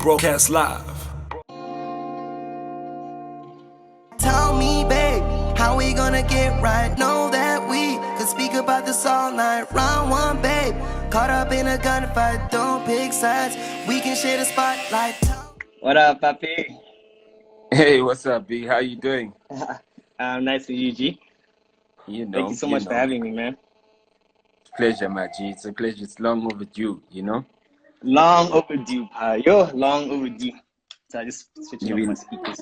Broadcast live. Tell me, babe, how we gonna get right? Know that we could speak about this all night. Round one, babe, caught up in a gunfight, don't pick sides. We can share the spotlight. What up, Papi? Hey, what's up, B? How you doing? Nice to meet you, G. Thank you so much for having me, man. Pleasure, my G. It's a pleasure. It's long overdue, Long overdue, pa. Yo, long overdue. So I just switching off my speakers.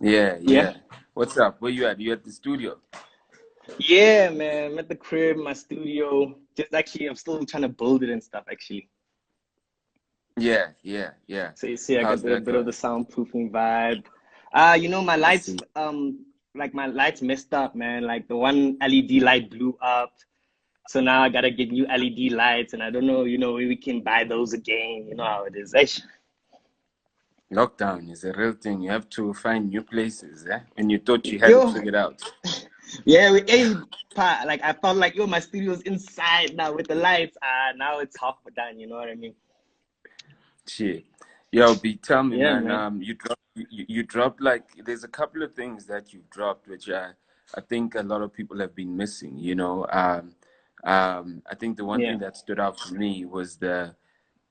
Yeah. What's up? Where you at? You at the studio? Yeah, man. I'm at the crib, my studio. I'm still trying to build it and stuff, actually. Yeah. So you see, I got a bit of the soundproofing vibe. My lights, my lights messed up, man. Like the one LED light blew up. So now I gotta get new LED lights, and I don't know, we can buy those again. You know how it is. Lockdown is a real thing. You have to find new places, and you thought you had it figured out. Yeah, I felt like, my studio's inside now with the lights. Now it's half done, you know what I mean? Shit. Yo, B, tell me, man. You dropped there's a couple of things that you've dropped, which I think a lot of people have been missing, I think the one thing that stood out for me was the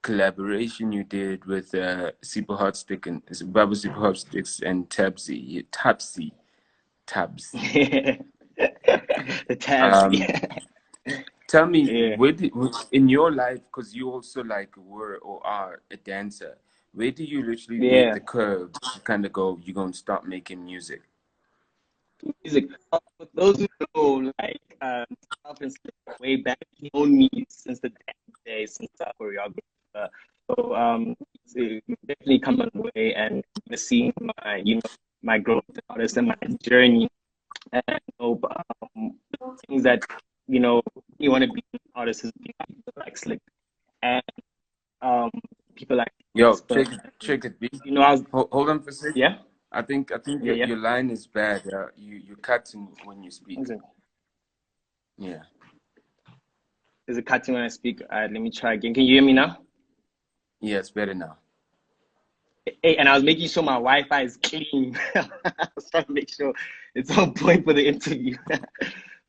collaboration you did with Super Hot Stick and Babu Super Hot Sticks and Tabsy. The tabs. Tell me, in your life, because you also were or are a dancer, where do you literally make the curve to kind of go, you're going to start making music? Music. For those who know, myself and Slikour way back, he known me since the dance days, since I choreographer. So it's definitely come a long way, and seeing my growth as an artist and my journey, and things that you want to be an artist is people like Slikour and people like check it, B. Hold on for a second. Yeah. I think your line is bad. You cutting when you speak. Yeah. Is it cutting when I speak? All right, let me try again. Can you hear me now? Yeah, it's better now. Hey, and I was making sure my Wi-Fi is clean. I was trying to make sure it's on point for the interview.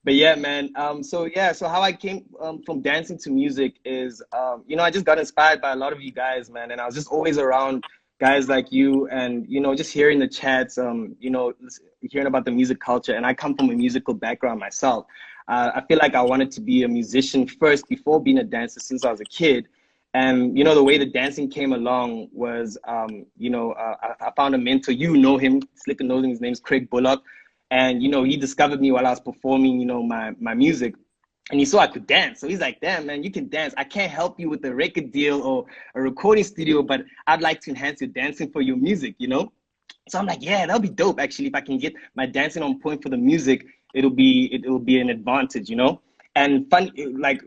But yeah, man. So how I came from dancing to music is, I just got inspired by a lot of you guys, man. And I was just always around guys like you, and just hearing the chats, hearing about the music culture. And I come from a musical background myself. I feel like I wanted to be a musician first before being a dancer since I was a kid. And the way the dancing came along was, I found a mentor. You know him, Slikour knows him. His name's Craig Bullock, and he discovered me while I was performing, my music. And he saw I could dance. So he's like, damn, man, you can dance. I can't help you with a record deal or a recording studio, but I'd like to enhance your dancing for your music, So I'm like, yeah, that'll be dope, actually. If I can get my dancing on point for the music, it'll be an advantage, And fun,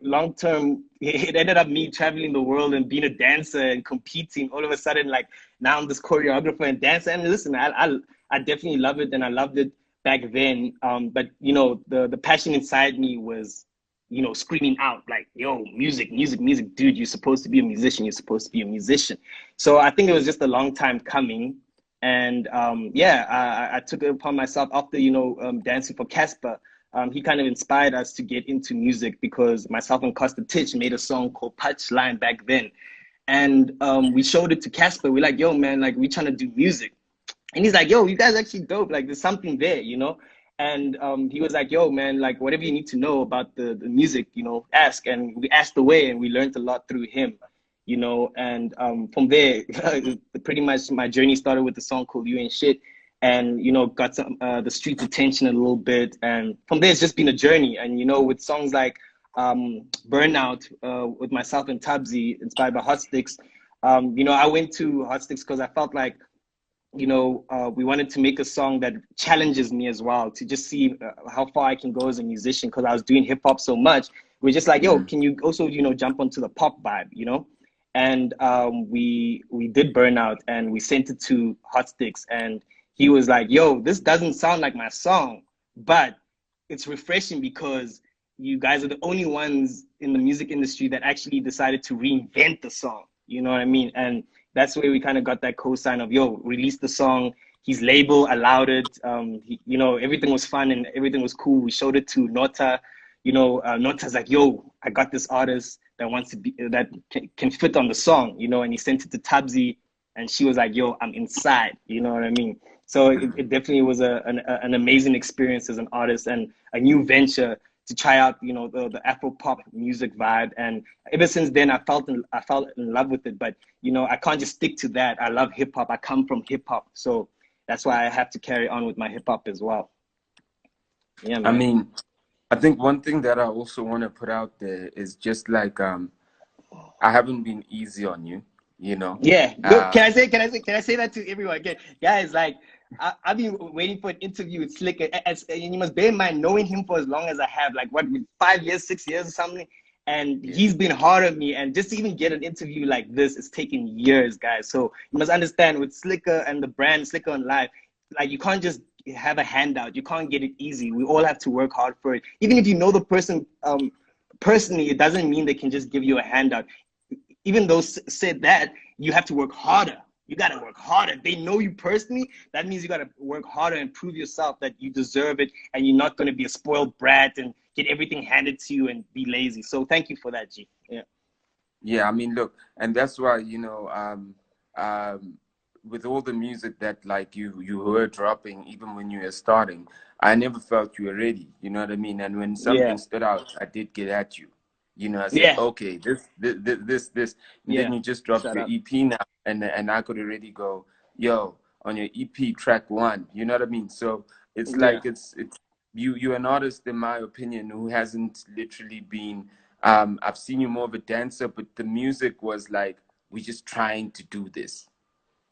long term, it ended up me traveling the world and being a dancer and competing. All of a sudden, now I'm this choreographer and dancer. And listen, I definitely love it, and I loved it back then. But the passion inside me was, screaming out yo, music, dude, you're supposed to be a musician. You're supposed to be a musician. So I think it was just a long time coming. And I took it upon myself after, dancing for Cassper. He kind of inspired us to get into music because myself and Costa Titch made a song called Punchline back then. And we showed it to Cassper. We're like, yo, man, we trying to do music. And he's like, yo, you guys are actually dope. There's something there, And he was like, yo, man, whatever you need to know about the music, ask. And we asked away, and we learned a lot through him, And from there, pretty much my journey started with the song called You Ain't Shit. And, got some the street's attention a little bit. And from there, it's just been a journey. And, with songs like Burnout with myself and Tabsy, inspired by Hot Sticks, I went to Hot Sticks because I felt like, we wanted to make a song that challenges me as well, to just see how far I can go as a musician, because I was doing hip hop so much. We're just like, yo, can you also, jump onto the pop vibe, And we did Burnout, and we sent it to Hot Sticks, and he was like, yo, this doesn't sound like my song, but it's refreshing because you guys are the only ones in the music industry that actually decided to reinvent the song, You know what I mean? And that's where we kind of got that cosign of, yo, release the song. His label allowed it. You know, everything was fun and everything was cool. We showed it to Nota. You know, Nota's like, yo, I got this artist that wants to be, that can fit on the song, you know, and he sent it to Tabzi and she was like, yo, I'm inside. You know what I mean? So it definitely was an amazing experience as an artist and a new venture to try out, you know, the Afro pop music vibe. And ever since then, I felt in love with it. But, you know, I can't just stick to that. I love hip hop. I come from hip hop. So that's why I have to carry on with my hip hop as well. Yeah, man. I mean, I think one thing that I also want to put out there is just like, I haven't been easy on you, you know? Yeah. Look, can I say that to everyone again? Guys, like, I've been waiting for an interview with Slikour, and you must bear in mind, knowing him for as long as I have, like, what, 5 years, 6 years or something, and he's been hard on me, and just to even get an interview like this, it's taken years, guys. So you must understand, with Slikour and the brand Slikour on Live, like, you can't just have a handout. You can't get it easy. We all have to work hard for it. Even if you know the person personally, it doesn't mean they can just give you a handout. Even though said that, you have to work harder. You got to work harder. They know you personally. That means you got to work harder and prove yourself that you deserve it and you're not going to be a spoiled brat and get everything handed to you and be lazy. So thank you for that, G. Yeah. Yeah, I mean, look, and that's why, you know, with all the music that like you were dropping, even when you were starting, I never felt you were ready. You know what I mean? And when something stood out, I did get at you. You know, I said, okay, this, and then you just dropped your EP now, and I could already go, yo, on your EP track 1. You know what I mean? So it's like it's you're an artist, in my opinion, who hasn't literally been. I've seen you more of a dancer, but the music was like, we're just trying to do this.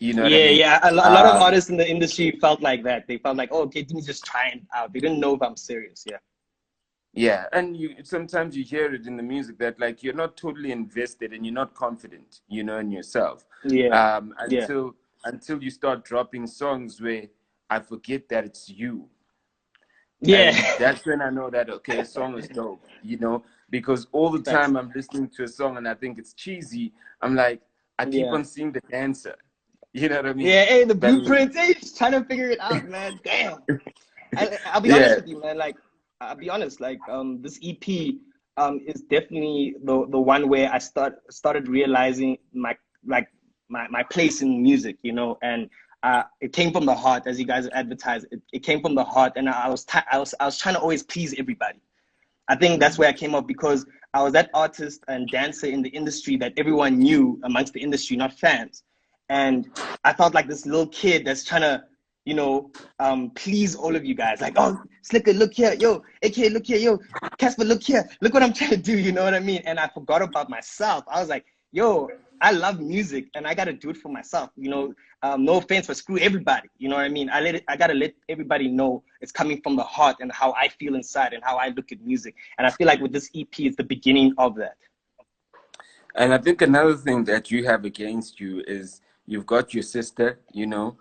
You know what I mean? Yeah. A lot of artists in the industry felt like that. They felt like, oh, okay, let me just try it out. They didn't know if I'm serious. Yeah. Yeah, and sometimes you hear it in the music that like you're not totally invested and you're not confident, you know, in yourself. Yeah. Until you start dropping songs where I forget that it's you. Yeah. And that's when I know that, okay, a song is dope, you know, because all the time I'm listening to a song and I think it's cheesy. I'm like, I keep on seeing the dancer. You know what I mean? Yeah, hey, the blueprint, hey, just trying to figure it out, man. Damn. I'll be honest with you, man. Like, I'll be honest, like, this EP is definitely the one where I started realizing my place in music, you know, and it came from the heart, as you guys advertised. It came from the heart, and I was trying to always please everybody. I think that's where I came up, because I was that artist and dancer in the industry that everyone knew amongst the industry, not fans. And I felt like this little kid that's trying to, you know, please all of you guys. Like, oh, Slikour, look here. Yo, AK, look here. Yo, Cassper, look here. Look what I'm trying to do. You know what I mean? And I forgot about myself. I was like, yo, I love music and I got to do it for myself. You know, no offense, but screw everybody. You know what I mean? I got to let everybody know it's coming from the heart and how I feel inside and how I look at music. And I feel like with this EP, it's the beginning of that. And I think another thing that you have against you is you've got your sister, you know,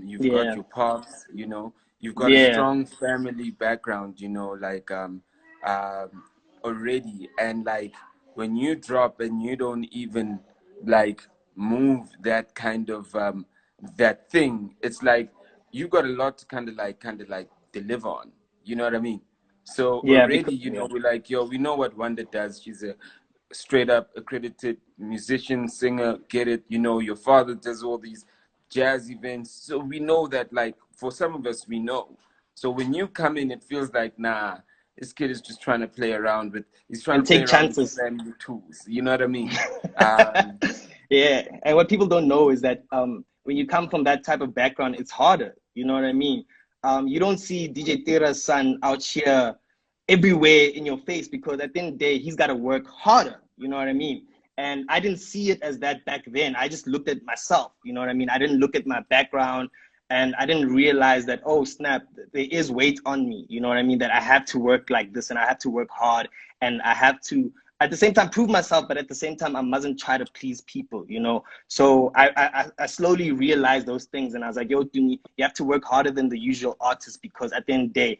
you've got your pops, you know, you've got a strong family background, you know, like already. And like when you drop and you don't even like move that kind of that thing, it's like you got a lot to kind of like deliver on. You know what I mean? So already, you know, we're like, yo, we know what Wanda does. She's a straight up accredited musician, singer, get it? You know, your father does all these jazz events. So we know that, like, for some of us, we know. So when you come in, it feels like, nah, this kid is just trying to play around with, he's trying to play around with family tools. You know what I mean? Yeah. And what people don't know is that when you come from that type of background, it's harder. You know what I mean? You don't see DJ Tera's son out here everywhere in your face, because at the end of the day, he's got to work harder. You know what I mean? And I didn't see it as that back then. I just looked at myself. You know what I mean? I didn't look at my background, and I didn't realize that, oh, snap, there is weight on me. You know what I mean? That I have to work like this, and I have to work hard, and I have to at the same time prove myself, but at the same time I mustn't try to please people, you know. So I slowly realized those things, and I was like, yo, Tumi, you have to work harder than the usual artist, because at the end of the day,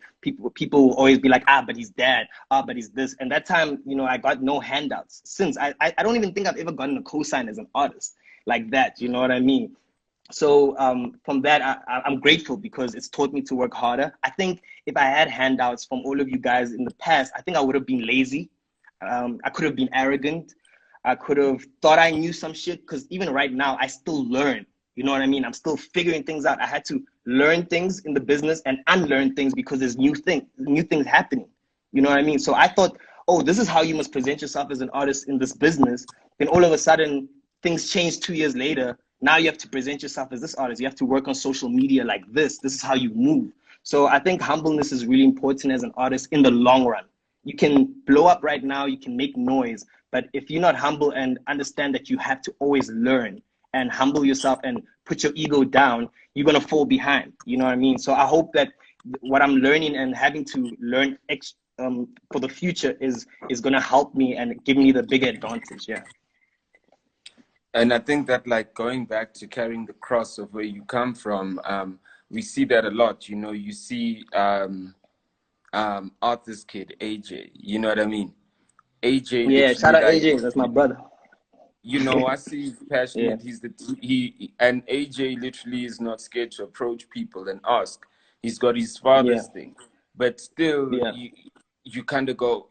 people will always be like, ah, but he's that, ah, but he's this. And that time, you know, I got no handouts. Since I don't even think I've ever gotten a cosign as an artist like that, you know what I mean? So from that, I'm grateful, because it's taught me to work harder. I think if I had handouts from all of you guys in the past, I think I would have been lazy. I could have been arrogant. I could have thought I knew some shit, because even right now, I still learn. You know what I mean? I'm still figuring things out. I had to learn things in the business and unlearn things, because there's new things happening. You know what I mean? So I thought, oh, this is how you must present yourself as an artist in this business. Then all of a sudden, things change 2 years later. Now you have to present yourself as this artist. You have to work on social media like this. This is how you move. So I think humbleness is really important as an artist in the long run. You can blow up right now, you can make noise, but if you're not humble and understand that you have to always learn and humble yourself and put your ego down, you're going to fall behind. You know what I mean? So I hope that what I'm learning and having to learn for the future is going to help me and give me the bigger advantage. Yeah. And I think that, like, going back to carrying the cross of where you come from, we see that a lot. You know, you see Arthur's kid, AJ, you know what I mean? AJ, yeah, shout out like, AJ, that's my brother. You know, I see he's passionate. Yeah. And AJ literally is not scared to approach people and ask. He's got his father's thing, but still, you kind of go,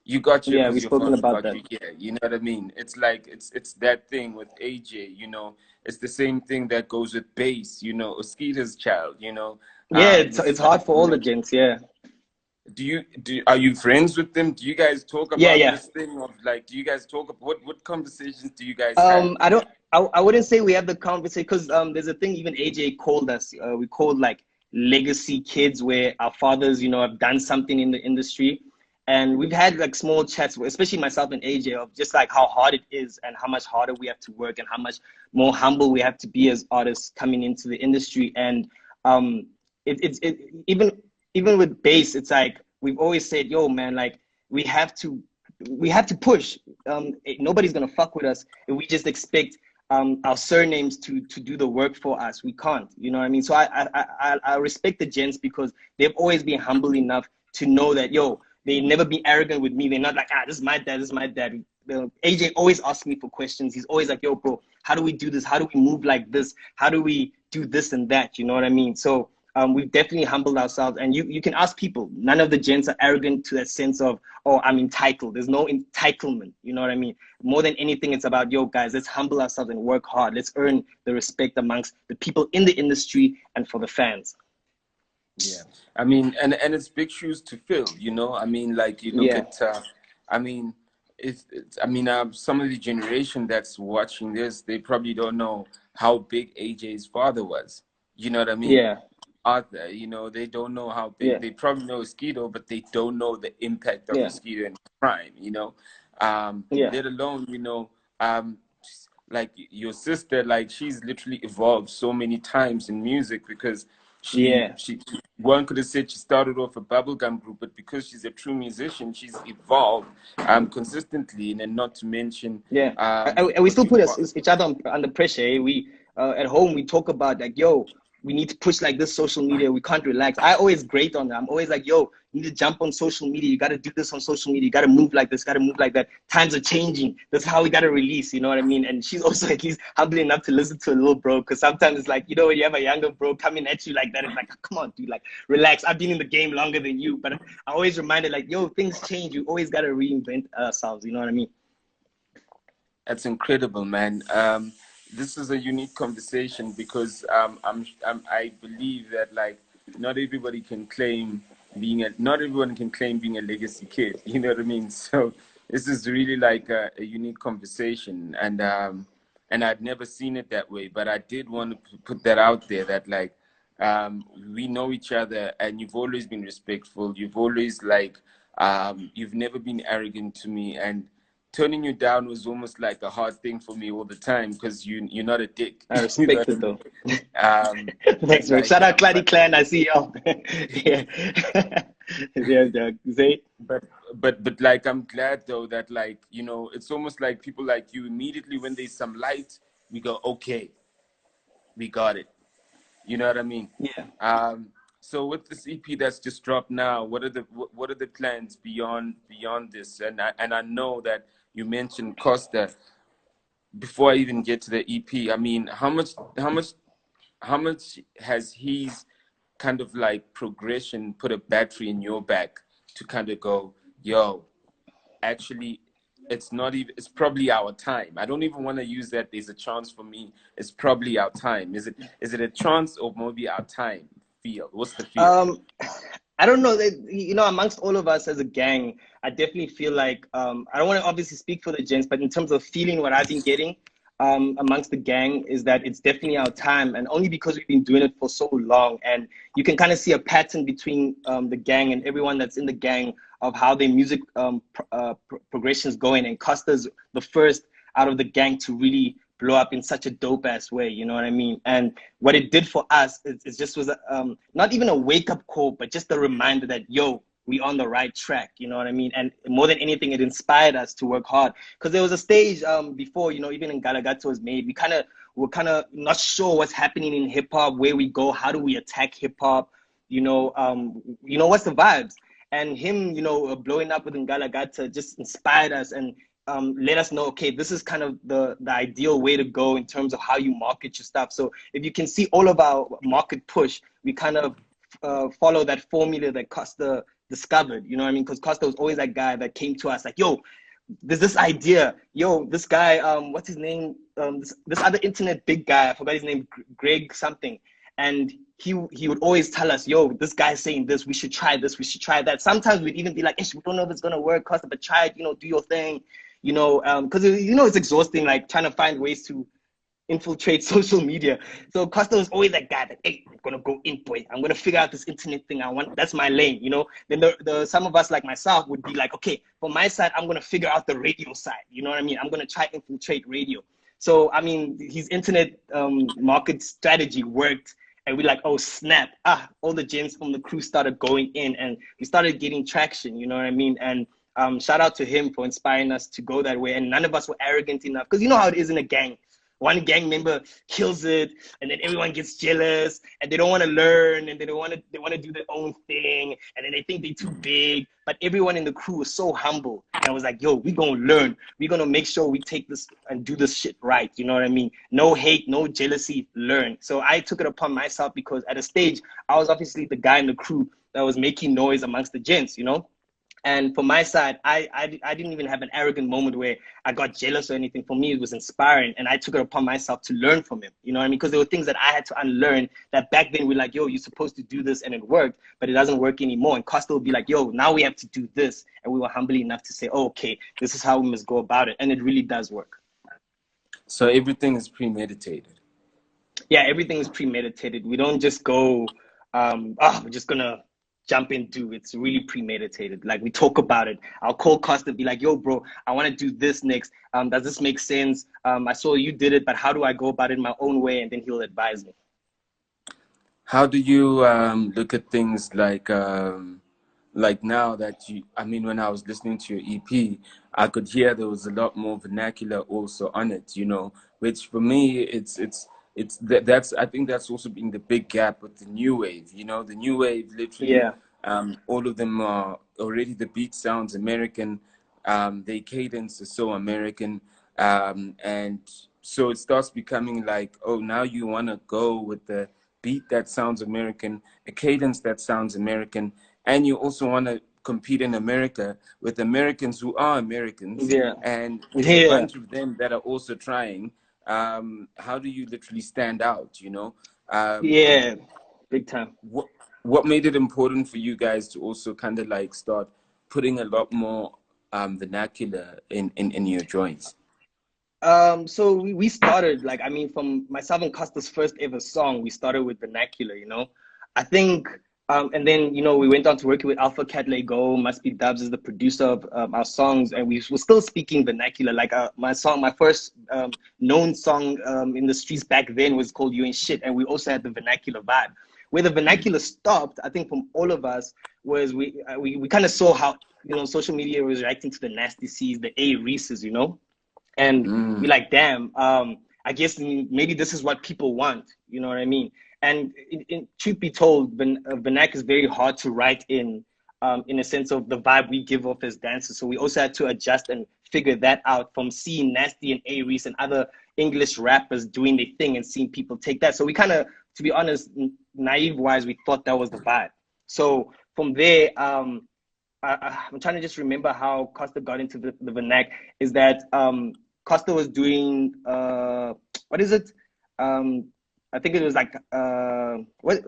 you got your, we've spoken about that. You know what I mean? It's like, it's that thing with AJ, you know. It's the same thing that goes with bass, you know, Oskita's child, you know. Yeah, it's hard for all the gents, yeah. Are you friends with them? Do you guys talk about this thing of, like, do you guys talk about what conversations do you guys have? I wouldn't say we have the conversation, because there's a thing, even AJ called us, we called like legacy kids, where our fathers, you know, have done something in the industry. And we've had like small chats, especially myself and AJ, of just like how hard it is and how much harder we have to work and how much more humble we have to be as artists coming into the industry. And even with bass, it's like we've always said, yo, man, like we have to push. Nobody's gonna fuck with us if we just expect our surnames to do the work for us. We can't, you know what I mean? So I respect the gents, because they've always been humble enough to know that, yo, they never be arrogant with me. They're not like, this is my dad, this is my dad. AJ always asks me for questions. He's always like, yo, bro, how do we do this? How do we move like this? How do we do this and that? You know what I mean? So we've definitely humbled ourselves. And you can ask people. None of the gents are arrogant to that sense of, oh, I'm entitled. There's no entitlement. You know what I mean? More than anything, it's about, yo, guys, let's humble ourselves and work hard. Let's earn the respect amongst the people in the industry and for the fans. Yeah, I mean, and it's big shoes to fill, you know. I mean, like, you look at, I mean, some of the generation that's watching this, they probably don't know how big AJ's father was. You know what I mean? Yeah. Arthur, you know, they don't know how big. They probably know Mosquito, but they don't know the impact of Mosquito in crime. You know, let alone, you know, like your sister, like she's literally evolved so many times in music, because she one could have said she started off a bubblegum group, but because she's a true musician, she's evolved consistently. And then, not to mention, and we still put each other under pressure. Eh? We at home, we talk about like, yo, we need to push like this social media. We can't relax. I always grate on that. I'm always like, yo, you need to jump on social media. You got to do this on social media. You got to move like this, got to move like that. Times are changing. That's how we got to release, you know what I mean? And she's also at least humble enough to listen to a little bro, because sometimes it's like, you know, when you have a younger bro coming at you like that, it's like, oh, come on, dude, like, relax. I've been in the game longer than you. But I always reminded, like, yo, things change. You always got to reinvent ourselves, you know what I mean? That's incredible, man. This is a unique conversation, because I believe that, like, not everybody can claim not everyone can claim being a legacy kid. You know what I mean? So this is really like a unique conversation, and I'd never seen it that way. But I did want to put that out there, that like we know each other, and you've always been respectful. You've always like you've never been arrogant to me, and turning you down was almost like a hard thing for me all the time, because you're not a dick. I respect it though. Thanks, man. Shout out Tladi Clan. I see y'all. but like, I'm glad though that, like, you know, it's almost like people like you, immediately when there's some light, we go, okay, we got it. You know what I mean? Yeah. So with this EP that's just dropped now, what are the plans beyond this? And I know that you mentioned Costa. Before I even get to the EP, I mean, how much has his kind of like progression put a battery in your back to kind of go, yo, actually, it's probably our time. I don't even want to use that there's a chance for me. It's probably our time. Is it a chance or maybe our time feel? What's the feel? I don't know. You know, amongst all of us as a gang, I definitely feel like I don't want to obviously speak for the gents, but in terms of feeling, what I've been getting amongst the gang is that it's definitely our time, and only because we've been doing it for so long, and you can kind of see a pattern between the gang and everyone that's in the gang of how their music progression is going. And Costa's the first out of the gang to really blow up in such a dope ass way, you know what I mean? And what it did for us, it just was not even a wake up call, but just a reminder that, yo, we on the right track, you know what I mean? And more than anything, it inspired us to work hard. Because there was a stage before, you know, even in Galagato was made, we're kind of not sure what's happening in hip hop, where we go, how do we attack hip hop, you know, what's the vibes? And him, you know, blowing up with Ngalagata just inspired us and let us know, okay, this is kind of the ideal way to go in terms of how you market your stuff. So if you can see all of our market push, we kind of follow that formula that Costa discovered, you know what I mean? Because Costa was always that guy that came to us like, yo, there's this idea, yo, this guy, what's his name? This other internet big guy, I forgot his name, Greg something. And he would always tell us, yo, this guy's saying this, we should try this, we should try that. Sometimes we'd even be like, we don't know if it's going to work, Costa, but try it, you know, do your thing, you know, because, you know, it's exhausting, like trying to find ways to infiltrate social media. So Costa was always that guy that, hey, I'm going to go in, boy. I'm going to figure out this internet thing. That's my lane, you know. Then some of us like myself would be like, okay, for my side, I'm going to figure out the radio side. You know what I mean? I'm going to try infiltrate radio. So, I mean, his internet market strategy worked. And we're like, oh, snap. All the gents from the crew started going in and we started getting traction, you know what I mean? And shout out to him for inspiring us to go that way. And none of us were arrogant enough, because you know how it is in a gang. One gang member kills it, and then everyone gets jealous, and they don't want to learn, and they want to do their own thing, and then they think they're too big. But everyone in the crew was so humble, and I was like, yo, we gonna learn. We're gonna make sure we take this and do this shit right. You know what I mean? No hate, no jealousy, learn. So I took it upon myself, because at a stage, I was obviously the guy in the crew that was making noise amongst the gents, you know? And for my side, I didn't even have an arrogant moment where I got jealous or anything. For me, it was inspiring, and I took it upon myself to learn from him. You know what I mean? Because there were things that I had to unlearn that back then we're like, yo, you're supposed to do this, and it worked, but it doesn't work anymore. And Costa would be like, yo, now we have to do this. And we were humble enough to say, oh, okay, this is how we must go about it. And it really does work. So everything is premeditated. Yeah, everything is premeditated. We don't just go, we're just going to jump into. It's really premeditated. Like, we talk about it. I'll call Costa and be like, yo, bro, I want to do this next. Does this make sense? I saw you did it, but how do I go about it in my own way? And then he'll advise me. How do you look at things like now that I mean, when I was listening to your EP, I could hear there was a lot more vernacular also on it, you know, which for me, that's I think that's also been the big gap with the new wave, you know. The new wave, literally, Yeah. all of them are already, the beat sounds American, their cadence is so American, and so it starts becoming like, oh, now you want to go with the beat that sounds American, a cadence that sounds American, and you also want to compete in America with Americans who are Americans, Yeah. and there's a bunch of them that are also trying. How do you literally stand out, you know? Yeah, big time. What made it important for you guys to also kind of like start putting a lot more vernacular in your joints? So we started, like, I mean, from myself and Costa's first ever song, we started with vernacular, you know. I think, and then, you know, we went on to working with Alpha Cat Lego, Must Be Dubs is the producer of our songs, and we were still speaking vernacular. Like, my first known song in the streets back then was called You Ain't Shit, and we also had the vernacular vibe. Where the vernacular stopped, I think, from all of us, was we kind of saw how social media was reacting to the Nasty C's, the A Reese's, and we're like, damn, I guess maybe this is what people want, you know what I mean? And truth be told, vernac is very hard to write in a sense of the vibe we give off as dancers. So we also had to adjust and figure that out from seeing Nasty and A Reese and other English rappers doing their thing and seeing people take that. So we kind of, to be honest, naive wise, we thought that was the vibe. So from there, I'm trying to just remember how Costa got into the vernac. Is that Costa was doing what is it? I think it was like what?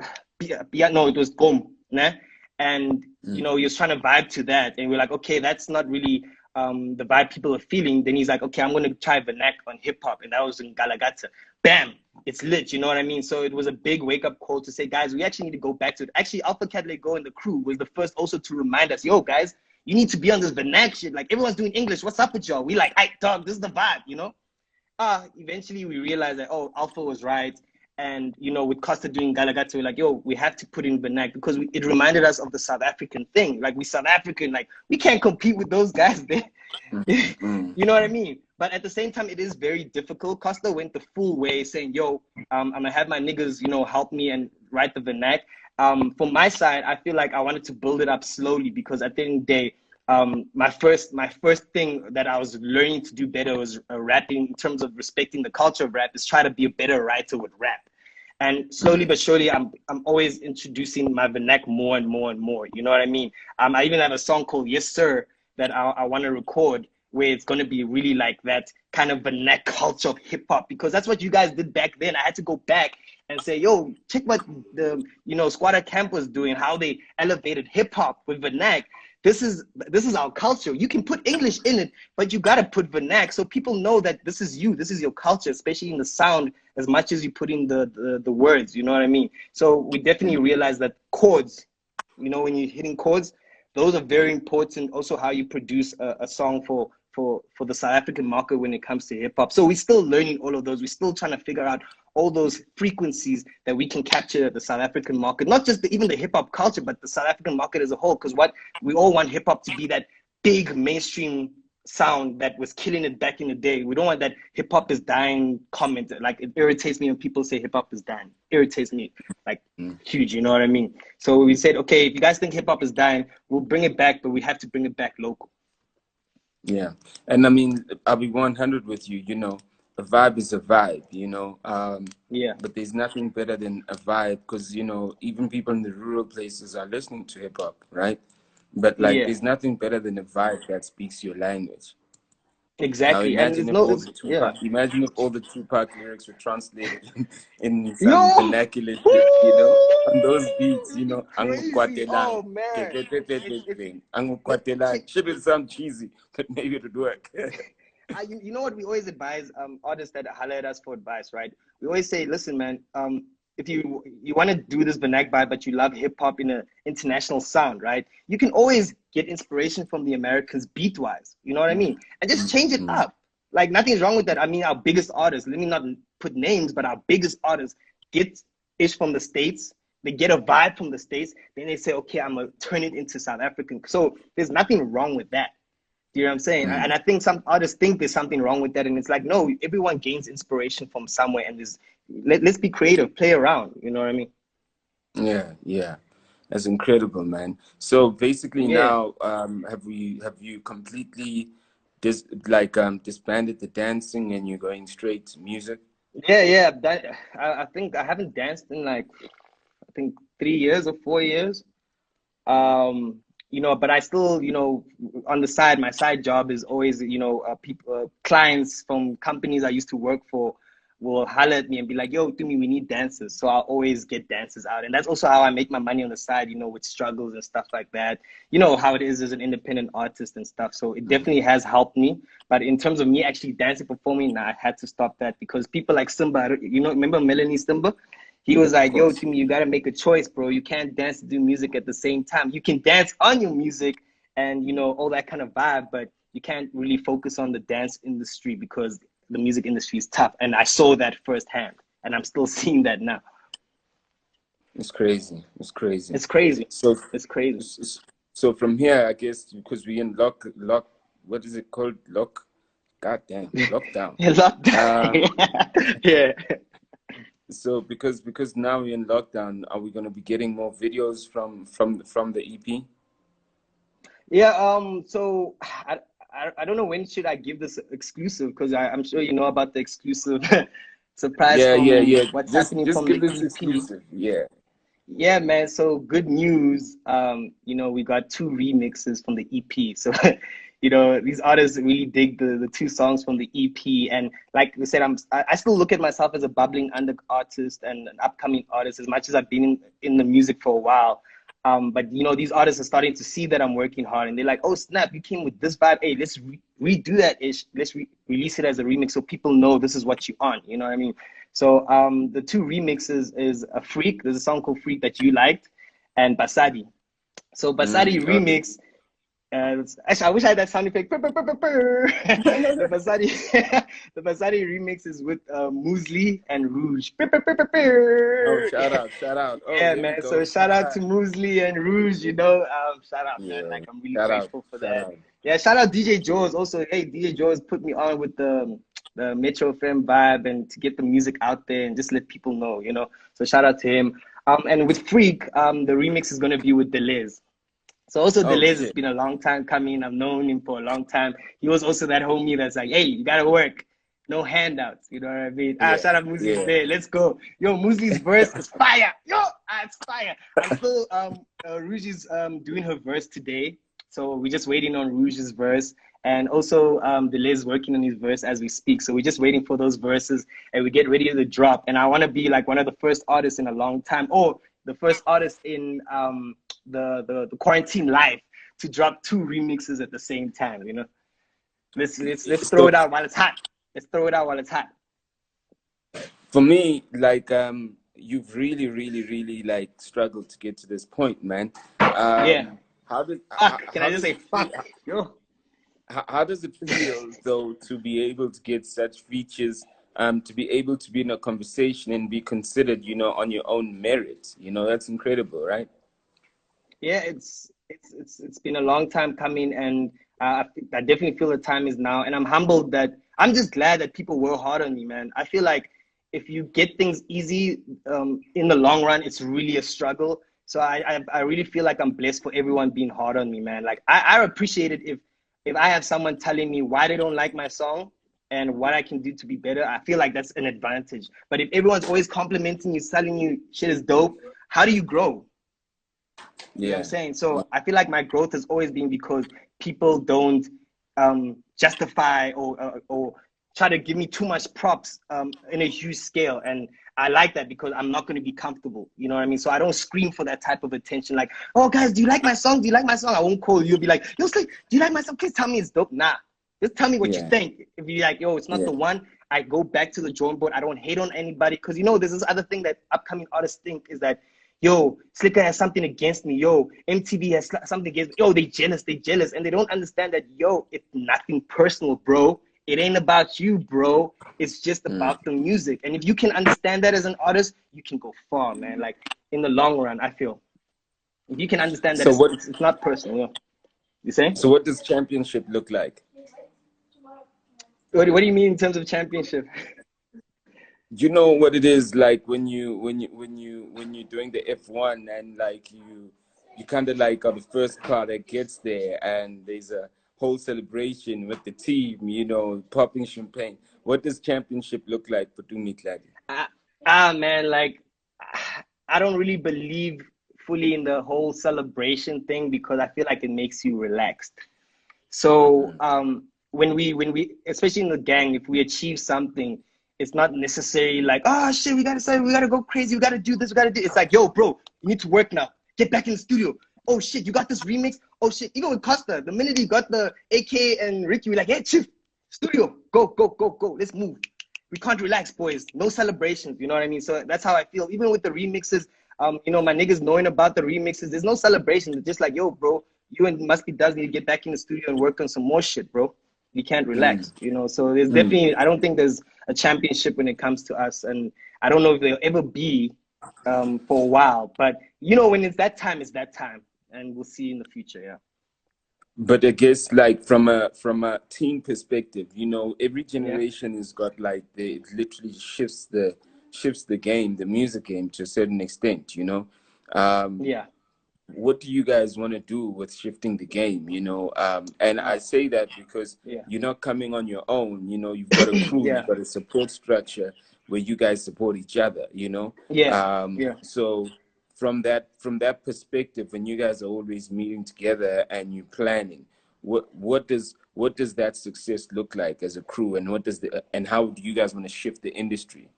Yeah, no, it was Gom, nah? And he was trying to vibe to that, and we're like, okay, that's not really the vibe people are feeling. Then he's like, okay, I'm gonna try vernac on hip hop, and that was in Galagata. Bam, it's lit, you know what I mean? So it was a big wake up call to say, guys, we actually need to go back to it. Actually, Alpha Cat Go and the crew was the first also to remind us, yo, guys, you need to be on this vernac shit. Like everyone's doing English. What's up with y'all? We like, hey, dog, this is the vibe, Eventually we realized that, oh, Alpha was right. And, with Costa doing Galagata, we're like, yo, we have to put in vernac because it reminded us of the South African thing. Like, we South African, like, we can't compete with those guys there. You know what I mean? But at the same time, it is very difficult. Costa went the full way saying, yo, I'm going to have my niggas, help me and write the vernac. From my side, I feel like I wanted to build it up slowly because at the end of the day, my first thing that I was learning to do better was rapping in terms of respecting the culture of rap is try to be a better writer with rap. And slowly but surely, I'm always introducing my vernac more and more and more. You know what I mean? I even have a song called Yes Sir that I want to record where it's going to be really like that kind of vernac culture of hip hop because that's what you guys did back then. I had to go back and say, yo, check what the, Squatter Camp was doing, how they elevated hip hop with vernac. This is our culture. You can put English in it, but you got to put vernac so people know that this is you. This is your culture, especially in the sound as much as you put in the words. You know what I mean? So we definitely realized that chords, when you're hitting chords, those are very important. Also, how you produce a song for the South African market when it comes to hip hop. So we're still learning all of those. We're still trying to figure out all those frequencies that we can capture the South African market, not just even the hip hop culture, but the South African market as a whole. Because what we all want hip hop to be that big mainstream sound that was killing it back in the day. We don't want that hip hop is dying comment. Like it irritates me when people say hip hop is dying. It irritates me like huge, you know what I mean? So we said, okay, if you guys think hip hop is dying, we'll bring it back, but we have to bring it back local. Yeah. And I mean, I'll be 100 with you, a vibe is a vibe, Yeah. But there's nothing better than a vibe because, even people in the rural places are listening to hip hop, right? But like, there's nothing better than a vibe that speaks your language. Exactly. Now And imagine if all the Tupac lyrics were translated in some vernacular shit, on those beats, Crazy. Oh man. Shit will sound cheesy, but maybe it would work. You know what we always advise artists that highlight us for advice, right? We always say, listen, man, if you want to do this vernac vibe, but you love hip hop in an international sound, right? You can always get inspiration from the Americans beat wise, you know what I mean? And just change it up. Like nothing's wrong with that. I mean, our biggest artists, let me not put names, but our biggest artists get ish from the States. They get a vibe from the States. Then they say, okay, I'm going to turn it into South African. So there's nothing wrong with that. You know what I'm saying? And I think some artists think there's something wrong with that. And it's like, no, everyone gains inspiration from somewhere. And let's be creative, play around. You know what I mean? Yeah. That's incredible, man. So basically now, have you completely disbanded the dancing and you're going straight to music? Yeah. I think I haven't danced in like, I think 3 years or 4 years. But I still, on the side, my side job is always, people, clients from companies I used to work for will holler at me and be like, yo, Tumi, we need dancers. So I'll always get dancers out. And that's also how I make my money on the side, with struggles and stuff like that. You know how it is as an independent artist and stuff. So it definitely has helped me. But in terms of me actually dancing, performing, I had to stop that because people like Simba, remember Melanie Simba? He was like, yo, Tumi, you got to make a choice, bro. You can't dance and do music at the same time. You can dance on your music and, all that kind of vibe, but you can't really focus on the dance industry because the music industry is tough. And I saw that firsthand, and I'm still seeing that now. It's crazy. So it's crazy. So from here, I guess because we in lock, what is it called? God damn, lockdown. Yeah, lockdown. Yeah. So because now we're in lockdown, are we gonna be getting more videos from the EP? Yeah, so I don't know when should I give this exclusive because I'm sure you know about the exclusive surprise Yeah, yeah, from yeah. what's happening Just from the give us EP. exclusive. Yeah. Yeah, man. So good news. We got two remixes from the EP. So, these artists really dig the two songs from the EP. And like we said, I still look at myself as a bubbling under artist and an upcoming artist as much as I've been in the music for a while. But these artists are starting to see that I'm working hard, and they're like, "Oh snap! You came with this vibe. Hey, let's redo that ish. Let's release it as a remix so people know this is what you're on." You know what I mean? So the two remixes is a Freak. There's a song called Freak that you liked, and Basadi. So Basadi Okay. remix. Actually, I wish I had that sound effect. The Basadi, the Basadi remix is with Muesli and Rouge. Oh, shout out. Oh, Yeah, there we man. So go. shout out to Muesli and Rouge. Shout out, man. Yeah. Like I'm really Shout out. grateful for Shout that. out. Yeah, shout out DJ Jaws also. Hey, DJ Jaws put me on with the Metro FM vibe and to get the music out there and just let people know. So shout out to him. And with Freak, the remix is gonna be with Deleuze. So also Oh Deleuze, it's shit. been a long time coming. I've known him for a long time. He was also that homie that's like, hey, you gotta work. No handouts. You know what I mean? Yeah. Shout out Muesli's Yeah. there. Let's go. Yo, Muesli's verse is fire. It's fire. I'm still Rouge is doing her verse today. So we're just waiting on Rouge's verse. And also Deleuze working on his verse as we speak. So we're just waiting for those verses and we get ready to drop. And I wanna be like one of the first artists in a long time. Or the first artist in the quarantine life to drop two remixes at the same time. Let's throw So it out while it's hot. Let's throw it out while it's hot. for me, like you've really, really, really like struggled to get to this point, man. Yeah. How does Fuck. Can I how just does say it feel? fuck? Yo. How does it feel though to be able to get such features, to be able to be in a conversation and be considered, on your own merit? That's incredible, right? Yeah, it's been a long time coming, and I definitely feel the time is now. And I'm humbled that I'm just glad that people were hard on me, man. I feel like if you get things easy, in the long run, it's really a struggle. So I really feel like I'm blessed for everyone being hard on me, man. Like I appreciate it if I have someone telling me why they don't like my song and what I can do to be better. I feel like that's an advantage. But if everyone's always complimenting you, telling you shit is dope, how do you grow? You know what I'm Yeah. saying? So I feel like my growth has always been because people don't justify or try to give me too much props in a huge scale. And I like that because I'm not going to be comfortable. You know what I mean? So I don't scream for that type of attention. Like, oh, guys, do you like my song? Do you like my song? I won't call you. You'll be like, yo, Slick, do you like my song? Please tell me it's dope. Nah, just tell me what you Yeah. think. If you're like, yo, it's not Yeah. the one, I go back to the drawing board. I don't hate on anybody because, there's this other thing that upcoming artists think is that, yo, Slicker has something against me. Yo, MTV has something against me. Yo, they jealous. And they don't understand that, yo, it's nothing personal, bro. It ain't about you, bro. It's just Mm. about the music. And if you can understand that as an artist, you can go far, man. Like, in the long run, I feel. If you can understand that So what? it's not personal, You say? So what does championship look like? What do you mean in terms of championship? You know what it is like when you're doing the F1 and like you kind of like are the first car that gets there and there's a whole celebration with the team, popping champagne. What does championship look like for Tumi Tladi? Man, like, I don't really believe fully in the whole celebration thing because I feel like it makes you relaxed. So when we especially in the gang, if we achieve something, it's not necessarily like, oh shit, we gotta go crazy, we gotta do this, we gotta do. It's like, yo, bro, you need to work now. Get back in the studio. Oh shit, you got this remix. Oh shit, even with Costa, the minute he got the AK and Ricky, we're like, hey, chief, studio, go, let's move. We can't relax, boys. No celebrations. You know what I mean? So that's how I feel. Even with the remixes, my niggas knowing about the remixes, there's no celebration. It's just like, yo, bro, you and Must Be Does need to get back in the studio and work on some more shit, bro. You can't relax, So there's definitely, I don't think there's a championship when it comes to us. And I don't know if there'll ever be for a while. But, when it's that time, it's that time. and we'll see in the future. Yeah. But I guess like from a team perspective, you know, every generation has got like it literally shifts the game, the music game to a certain extent, you know. Um, Yeah. what do you guys want to do with shifting the game, you know? And I say that because Yeah. you're not coming on your own, you know, you've got a crew, Yeah. you've got a support structure where you guys support each other, you know. Yeah. Yeah. So from that perspective, when you guys are always meeting together and you're planning, what does that success look like as a crew, and and how do you guys want to shift the industry?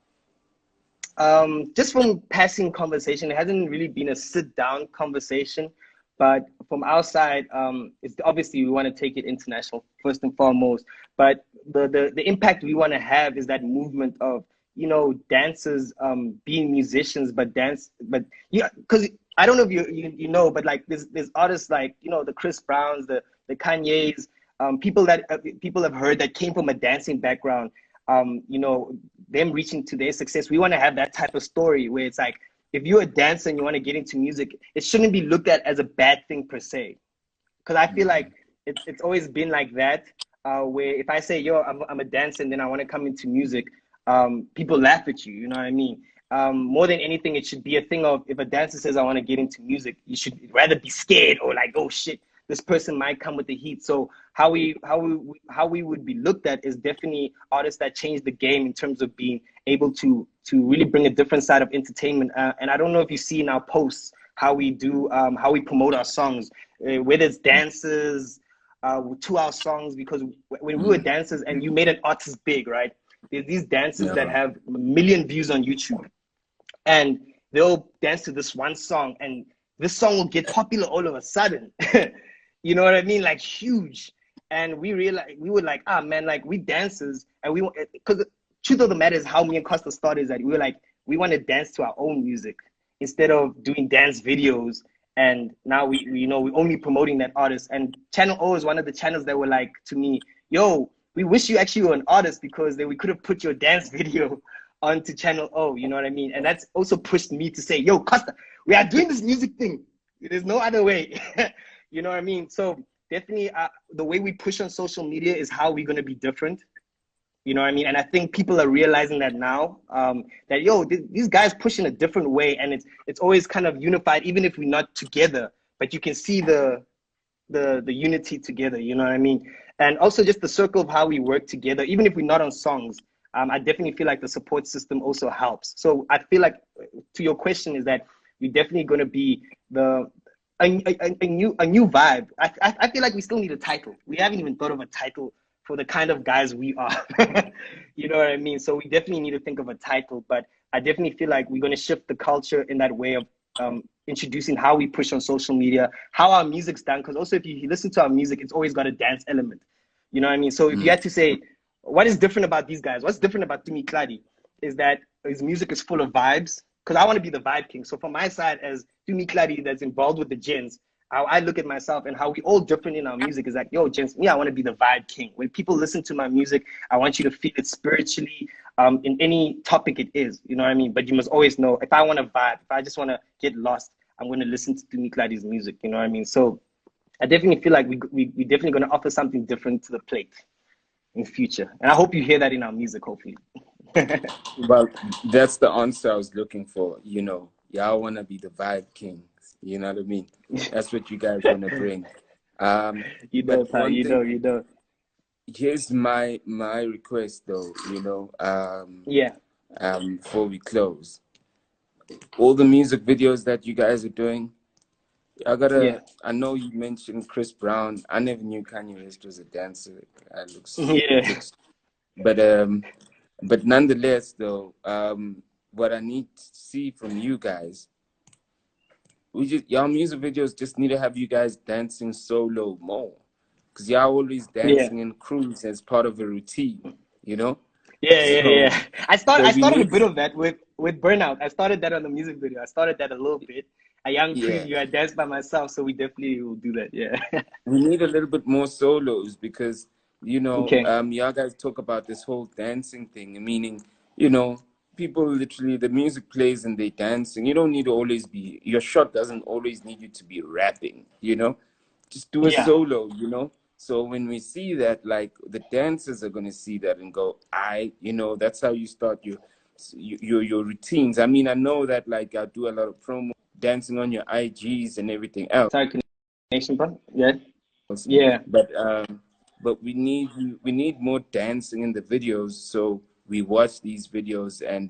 Just from passing conversation, it hasn't really been a sit down conversation, but from our side, it's obviously we want to take it international first and foremost. But the impact we want to have is that movement of, you know, dancers being musicians, but yeah, because I don't know if you know, but like there's artists like, you know, the Chris Browns, the Kanyes, people that people have heard that came from a dancing background. You know, them reaching to their success. We want to have that type of story where it's like, if you're a dancer and you want to get into music, it shouldn't be looked at as a bad thing per se. Because I feel like it's always been like that, where if I say, yo, I'm a dancer and then I want to come into music, people laugh at you, you know what I mean? More than anything, it should be a thing of, if a dancer says I want to get into music, you should rather be scared or like, oh shit, this person might come with the heat. So how we would be looked at is definitely artists that change the game in terms of being able to really bring a different side of entertainment. And I don't know if you see in our posts how we do how we promote our songs, whether it's dances to our songs, because when we were dancers and you made an artist big, right? There's these dancers that Yeah. have a million views on YouTube, and they'll dance to this one song, and this song will get popular all of a sudden. You know what I mean? Like huge. And we realized, we were like, ah man, like we dancers, and we want, because the truth of the matter is how me and Costa started is that we were like, we want to dance to our own music instead of doing dance videos. And now we you know, we're only promoting that artist. And Channel O is one of the channels that were like to me, yo, we wish you actually were an artist, because then we could have put your dance video onto Channel O, you know what I mean? And that's also pushed me to say, yo, Costa, we are doing this music thing. There's no other way. You know what I mean? So definitely the way we push on social media is how we're going to be different. You know what I mean? And I think people are realizing that now, that, yo, these guys push in a different way, and it's always kind of unified, even if we're not together, but you can see the unity together, you know what I mean? And also just the circle of how we work together, even if we're not on songs. I definitely feel like the support system also helps. So I feel like, to your question, is that we're definitely going to be a new vibe. I feel like we still need a title. We haven't even thought of a title for the kind of guys we are. You know what I mean? So we definitely need to think of a title, but I definitely feel like we're going to shift the culture in that way of introducing how we push on social media, how our music's done. Because also, if you listen to our music, it's always got a dance element. You know what I mean? So if you had to say, what is different about these guys? What's different about Tumi Tladi is that his music is full of vibes. Because I want to be the vibe king. So from my side, as Tumi Tladi that's involved with the gens, how I look at myself and how we all different in our music is like, yo, gents, me, I want to be the vibe king. When people listen to my music, I want you to feel it spiritually, in any topic it is. You know what I mean? But you must always know, if I want to vibe, if I just want to get lost, I'm going to listen to Tumi Tladi's music. You know what I mean? So I definitely feel like we definitely going to offer something different to the plate in future. And I hope you hear that in our music, hopefully. Well, that's the answer I was looking for. You know, y'all want to be the vibe kings. You know what I mean? That's what you guys want to bring. You know, But pal, one thing, you know. here's my request, though. You know, Yeah. before we close, all the music videos that you guys are doing, Yeah. I know you mentioned Chris Brown. I never knew Kanye West was a dancer. It Yeah. looks, but nonetheless, though, what I need to see from you guys, y'all music videos just need to have you guys dancing solo more, because y'all always Yeah. dancing in crews as part of a routine, you know. Yeah. So, I we started a need, bit of that with Burnout. I started that on the music video. I started that a little bit. A young yeah, preview. I danced by myself, so we definitely will do that. Yeah. we need a little bit more solos, because you know, Okay. y'all guys talk about this whole dancing thing, meaning, you know, people literally, the music plays and they dancing. You don't need to always be, your shot doesn't always need you to be rapping, you know? Just do a Yeah. solo, you know? So when we see that, like the dancers are going to see that and go, you know, that's how you start your routines. I mean, I know that like I do a lot of promo dancing on your IGs and everything else. Sorry, connection, bro. Yeah. Yeah. But we need more dancing in the videos. So we watch these videos and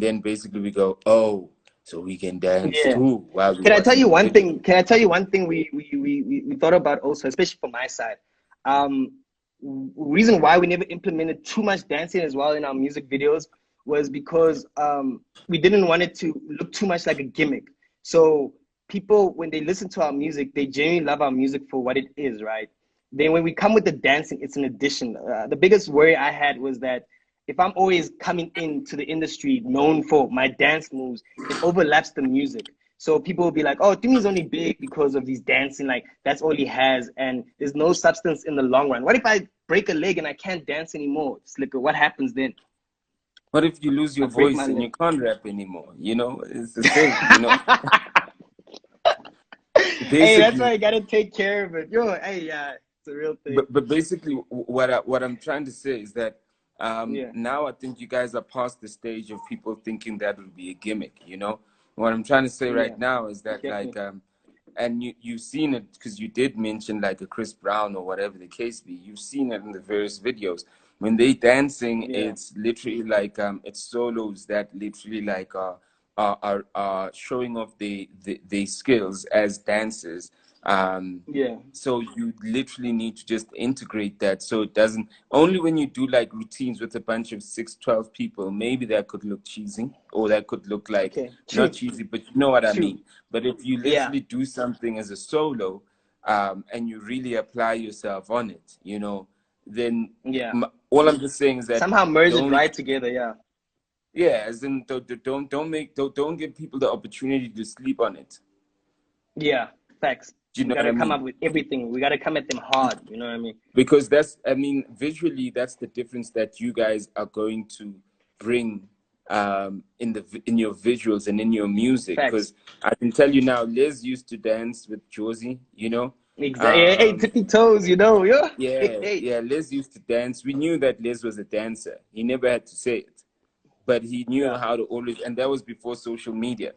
then basically we go, oh, so we can dance Yeah. too while we're Can I tell watching you the one video. thing? Can I tell you one thing we thought about also, especially from my side? Reason why we never implemented too much dancing as well in our music videos was because we didn't want it to look too much like a gimmick. So people, when they listen to our music, they genuinely love our music for what it is, right? Then when we come with the dancing, it's an addition. The biggest worry I had was that if I'm always coming into the industry known for my dance moves, it overlaps the music. So people will be like, oh, Tumi's only big because of these dancing, like that's all he has, and there's no substance in the long run. What if I break a leg and I can't dance anymore? Slikour, what happens then? What if you lose I your break my voice and leg. you can't rap anymore? You know, it's the same, you know. Hey, that's Basically, why you gotta take care of it. Yo, hey, yeah, it's a real thing. but basically, what I'm trying to say is that Yeah, now I think you guys are past the stage of people thinking that would be a gimmick. You know, what I'm trying to say yeah, right now is that definitely. like and you've seen it because you did mention like a Chris Brown or whatever the case be. You've seen it in the various videos when they dancing. Yeah, It's literally like it's solos that literally like are showing off the skills as dancers. Um, yeah, so you literally need to just integrate that so it doesn't only when you do like routines with a bunch of 6, 12 people, maybe that could look cheesy or that could look like okay, not true, cheesy, but you know what I true. mean. But if you Yeah, literally do something as a solo and you really apply yourself on it, you know, then yeah. all I'm just saying is that Somehow merge it don't, right together. Yeah, yeah, as in don't give people the opportunity to sleep on it. yeah, facts. Do you We know what gotta I come mean? up with everything. We gotta come at them hard. You know what I mean? Because that's, I mean, visually that's the difference that you guys are going to bring in your visuals and in your music. Facts. Because I can tell you now, Liz used to dance with Josie, you know. Exactly. Hey, um tippy toes. You know, yo. yeah, Hey, yeah, Liz used to dance. We knew that Liz was a dancer. He never had to say it, but he knew yeah. how to always, and that was before social media.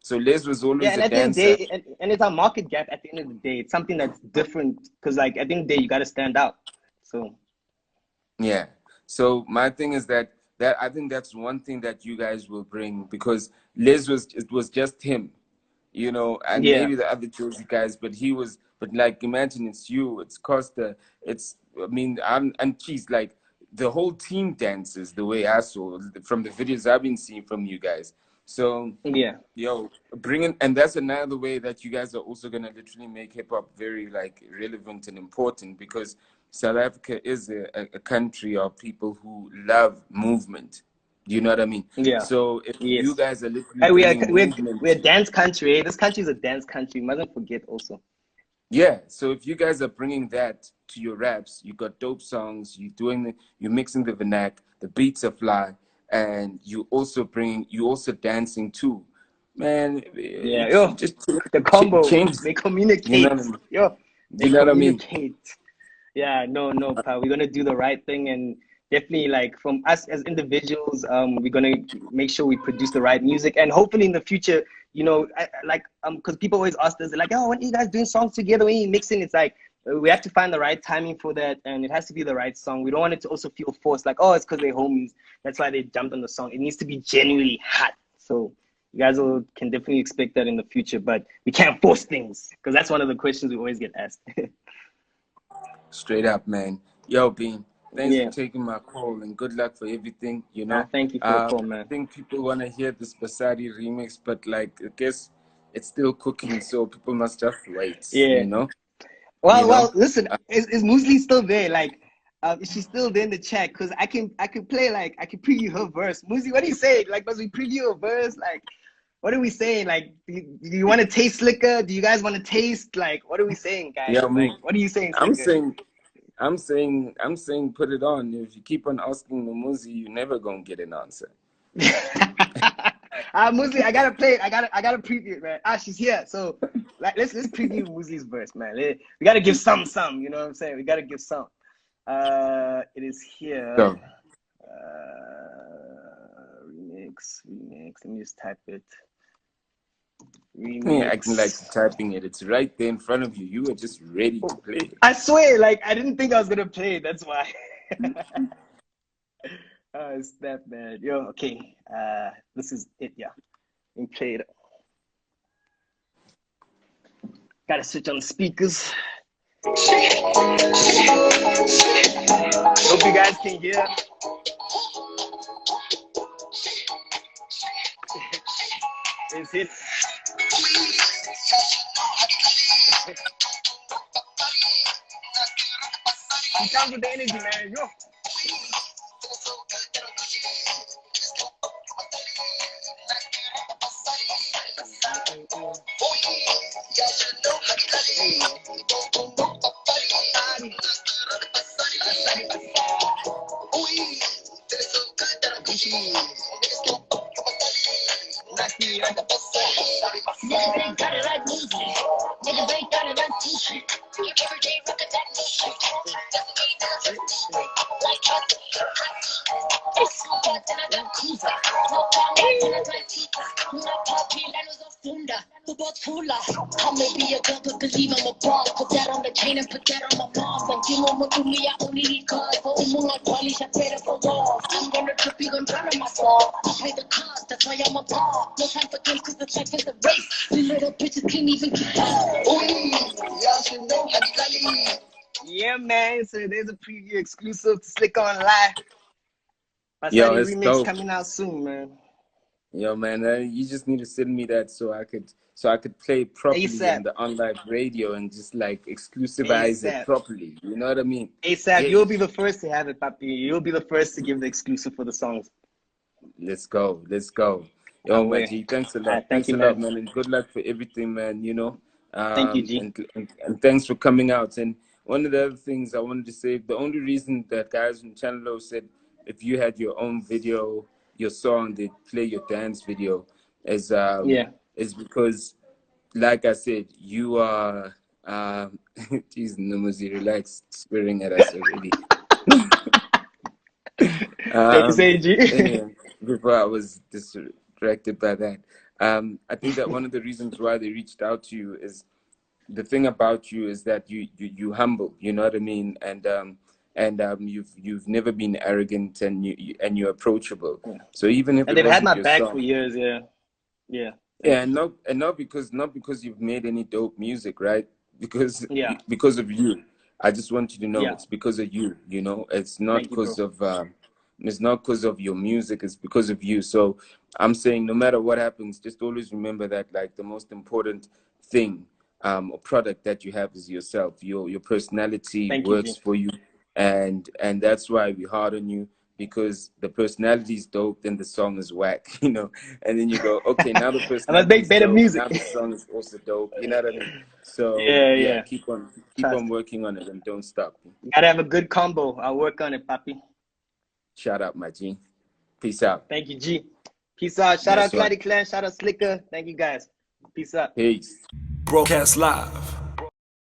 So Liz was Yeah, always and a at the end of the dancer. day, and it's our market gap. At the end of the day, it's something that's different because, like, at the end of the day, you got to stand out. So, Yeah. So my thing is that I think that's one thing that you guys will bring because Liz was, it was just him, you know, and yeah, maybe the other Josie guys, but he was, but like imagine it's you, it's Costa, it's, I mean, and she's like the whole team dances the way I saw from the videos I've been seeing from you guys. So yeah, yo, bringing, and that's another way that you guys are also gonna literally make hip hop very like relevant and important because South Africa is a country of people who love movement. Do you know what I mean? yeah, So if you yes. guys are literally Hey, bringing we're movement, a dance country. Eh? This country is a dance country. You mustn't forget also. yeah. So if you guys are bringing that to your raps, you got dope songs. You're mixing the vernac, the beats are fly, and you also dancing too. Man, Yeah, it's yo, just the combo. change. They You know communicate. what I mean? Yo, they You know what I mean? communicate. Yeah, no, no, pal. We're gonna do the right thing, and definitely, like from us as individuals, we're gonna make sure we produce the right music, and hopefully in the future, you know, because people always ask us, they're like, oh, when are you guys doing songs together? When are you mixing? It's like we have to find the right timing for that, and it has to be the right song. We don't want it to also feel forced, like, oh, it's because they're homies. That's why they jumped on the song. It needs to be genuinely hot. So you guys can definitely expect that in the future, but we can't force things because that's one of the questions we always get asked. Straight up, man. Yo, Bean, thanks for Yeah. taking my call and good luck for everything, you know. Thank you for the call, I man. think people want to hear this Basadi remix, but like, I guess it's still cooking, so people must just wait, Yeah. you know. You Well, know. listen, is Musli still there? Like, is she still there in the chat? Cause I can play like I can preview her verse. Musli, what do you say? Like, must we preview a verse? Like, what are we saying? Like, do you want to taste liquor? Do you guys want to taste? Like, what are we saying, guys? Yeah, Like, what are you saying, I'm Slicker? saying I'm saying, put it on. If you keep on asking Mumuzi, you're never gonna get an answer. Muzi, I gotta play it. I gotta preview it, man. She's here. So let's preview Muzi's verse, man. We gotta give some. You know what I'm saying? We gotta give some. It is here. So, Remix. Let me just type it. yeah, acting like you're typing it. It's right there in front of you. You were just ready to play it. I swear, like I didn't think I was gonna play it. That's why. Snap, man. Yo, okay. This is it. Yeah, we played. Gotta switch on speakers. Hope you guys can hear. It's it. He comes with the energy, man. Yo. I may be a girl, but believe I'm a boss. Put that on the chain and put that on my mom. Don't you know what to me? I only need cars. For like polish, I pay for walls. I'm gonna trip you and drown on my soul. I pay the cost, that's why I'm a boss. No time for games, cause the life is a race. You little bitches can't even keep up. Y'all should know how to. Yeah, man. So there's a preview exclusive to Slikour Live. Yo, it's remix dope. coming out soon, man. Yo, man, you just need to send me that so I could play it properly ASAP. on live radio and just like exclusivize it properly. You know what I mean? ASAP, you'll be the first to have it, Papi. You'll be the first to give the exclusive for the songs. Let's go. Yo, man, G, thanks a lot. Thanks a lot, man, and good luck for everything, man. You know. Thank you, G. And thanks for coming out. And one of the other things I wanted to say, the only reason that guys from Channel O said if you had your own video, your song, they'd play your dance video, is because, like I said, you are. Jeez, Numuzi, relax, swearing at us already. Thank you, say, G. Anyway, before I was distracted by that, I think that one of the reasons why they reached out to you is the thing about you is that you humble. You know what I mean, and you've never been arrogant, and you're approachable. Yeah. So even if they've had my back for years, yeah, and not because you've made any dope music, right? Because of you. I just want you to know it's because of you. You know, it's not because of it's not because of your music. It's because of you. So I'm saying, no matter what happens, just always remember that like the most important thing or product that you have is yourself. Your personality works for you, and that's why we hard on you, because the personality is dope, then the song is whack, you know. And then you go, okay, now the personality let's make better music. Now the song is also dope. You know what I mean? So keep on working on it and don't stop. You gotta have a good combo. I'll work on it, Papi. Shout out, my G. Peace out. Thank you, G. Peace out. Shout out Tladi Clan. Shout out Slikour. Thank you, guys. Peace out. Peace. Broadcast live